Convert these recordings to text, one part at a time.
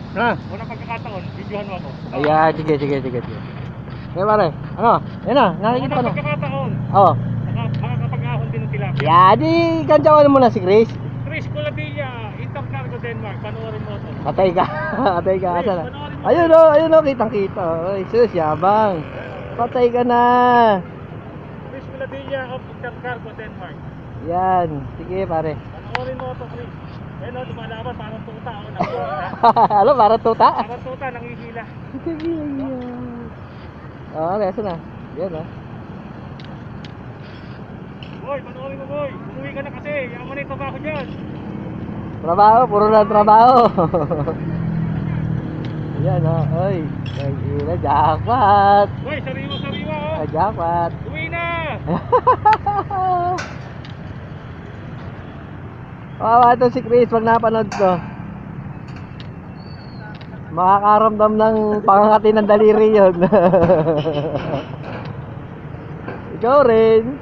Ha? Unang pagkakataon, videohan mo ako. Ayan, sige. Eh pare, ano? Yan na, nakikita Unang na. pagkakataon, Oo. makakapag-ahon din ng tilapia. Yan, di kantsawan mo na si Chris. Chris Colavilla, Intercargo Denmark, panoorin mo ito. Patay ka. Patay ka. Chris, Asan na? panoorin mo. Ayun o, kitang-kita. Ay, sus, yabang. Patay ka na. Chris Colavilla of Intercargo Denmark. Yan, sige pare. Panoorin mo ito, Chris. Ayun o, lumalaban, parang tuta. Nangihila. Ano, para tuta? Parang tuta, nangihila. Sige, yan. Oh, asan na? Yan o. Boy, panoorin mo, boy. Umuwi ka na kasi. Yaman na yung trabaho dyan. Trabaho, puro na trabaho. Yan o, oy. Nag-ina, jackpot. Boy, sariwa-sariwa oh. Jackpot. Uwi na. Kawawa ito si Chris pag napanood ko. Makakaramdam ng pangangati ng daliri yun. Ikaw rin.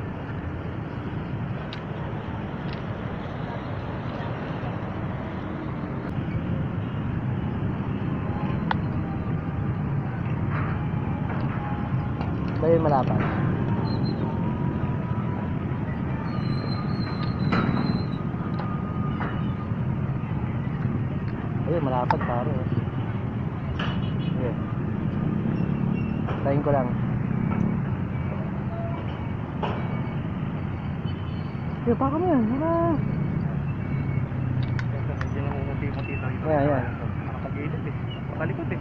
Ito yung malapad. Ayun, malapad pare. Sige. Tayin ko lang. Sige, baka mo yan. Wala. Medyo namumuti-muti tayo. Ayan. Nakapag-ilip eh. Matalikot eh.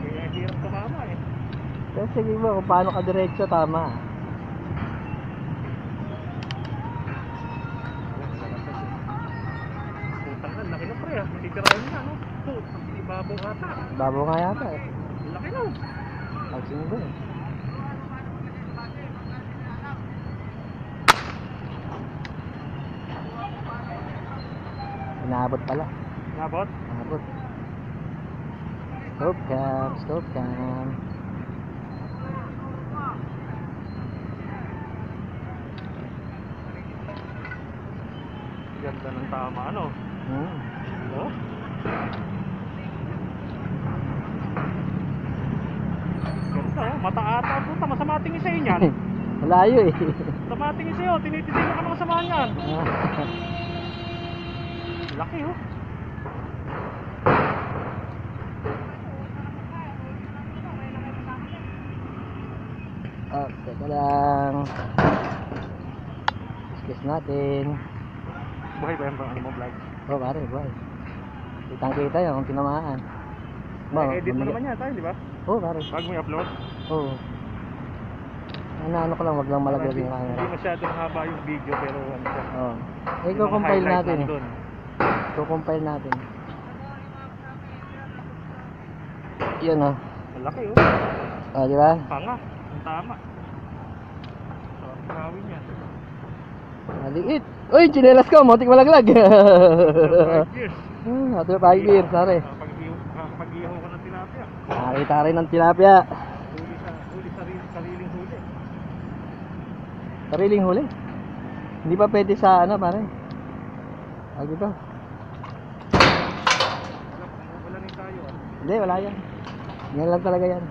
Kaya hirap tumama eh. Pero sige mo kung paano ka diretso, tama. Putang na, laki na pre ah. Titirahin na no. Ibabaw ata. Babo nga yata eh. Laki na. Pagsin ko eh. Inaabot pala. Nabot? Inaabot. Scope cam. Ganda ng tama ano. Oh? Ganda oh. Mata ata puta. Masama tingin sa'yo niyan. Malayo eh. Masama tingin sa'yo. Tinititignan ka ng masama niyan. Laki oh. Oh, teka lang. Kiss natin. Buhay ba yan bang ano mo vlog? Oh, pare, boy. Kitang-kita yun kung tinamaan. Edit mo naman yan tayo, di ba? Oh, pare. Bago mo i-upload. Oh. Ano ko lang, wag lang malaglag yung camera. Hindi masyadong haba yung video pero ano siya. Oh. Eh, compile natin eh. Compile natin. Yan oh. Malaki oh. Oh, di ba? Panga. Ang tama. So, karawin yan. Maliit. Uy, chinelas ko, muntik malaglag. 5 years. After 5 years, pare. Pag-iho ko ng tilapia. Nakita rin ng tilapia. Huli sariling huli. Sariling huli. Hindi pa pwede sa ano, pare. Ah, dito. Wala rin tayo ah. Hindi, wala yan. Yan lang talaga yan.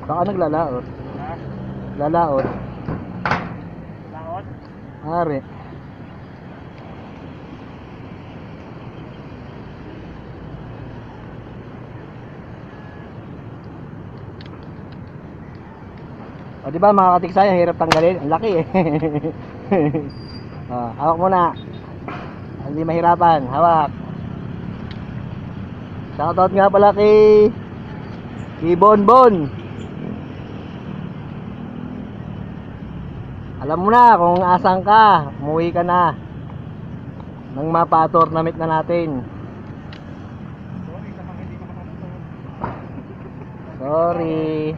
Baka naglalaot. Ha? Lalaot. Laot? Ari. O diba mga katiksay, ang hirap tanggalin. Ang laki eh. Hawak muna. Hindi mahirapan. Hawak. Shoutout nga pala kay Bonbon. Alam mo na kung asan ka. Umuwi ka na. Nang mapa-tournament na natin. Sorry sa mga hindi makakasunod. Sorry.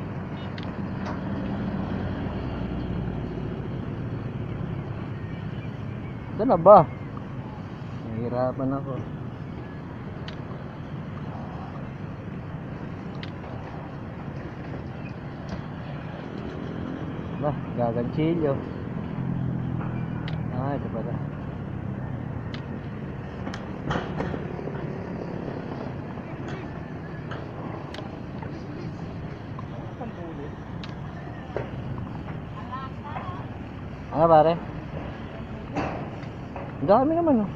Saan na ba? Nahihirapan ako. Bah, gaganchilyo. Ah, ito pala. Ano pare? Ang dami naman oh.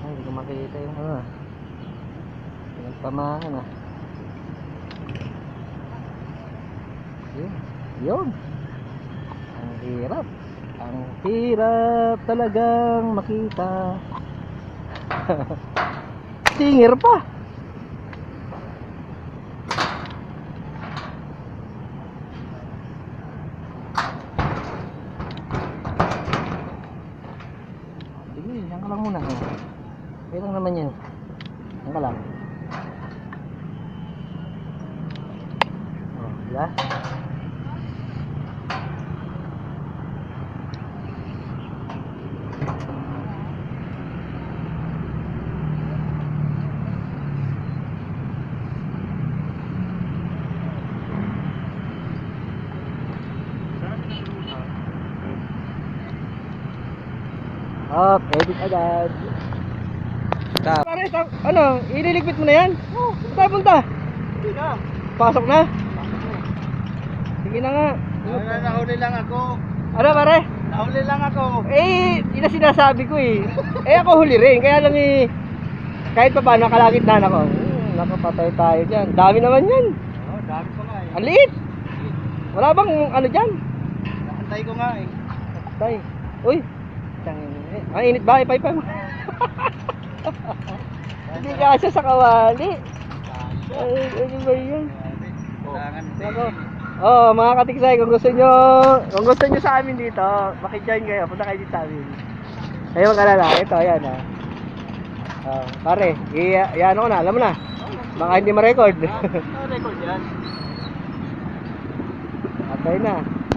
Ay, hindi ko makikita yung ano ah. Pinagpamahan ah. Yun. Yun. Ang hirap. Ang hirap talagang makita. Singer pa. Sige, yan ka lang muna. Okay lang naman yan. Yan ka lang. Oh, diba? Edit agad. Pare, ano, ililigpit mo na yan? Oo. Saan punta? Hindi na. Pasok na? Sige na nga. Nahuli lang ako. Ano pare? Nahuli lang ako. Eh, yun ang sinasabi ko eh. Eh ako huli rin, kaya lang eh, kahit pa ba nakalagitnaan ako. Nakapatay tayo dyan. Dami naman yan. Oo, dami ko nga eh. Ang liit. Wala bang ano dyan? Nakantay ko nga eh. Tay. Uy. Ang init ba? Ipay-pay mo. Hindi kasi sa kawali. Ay, ano ba yun? Kailangan Ako. Oh, mga katiksay, kung gusto nyo sa amin dito, maki-join kayo, punta kayo dito sa amin. Ayun mag-alala, ito, ayan ah. Oh, pare, iyan ko na, alam mo na. Baka hindi ma-record. Record yan. Atay na.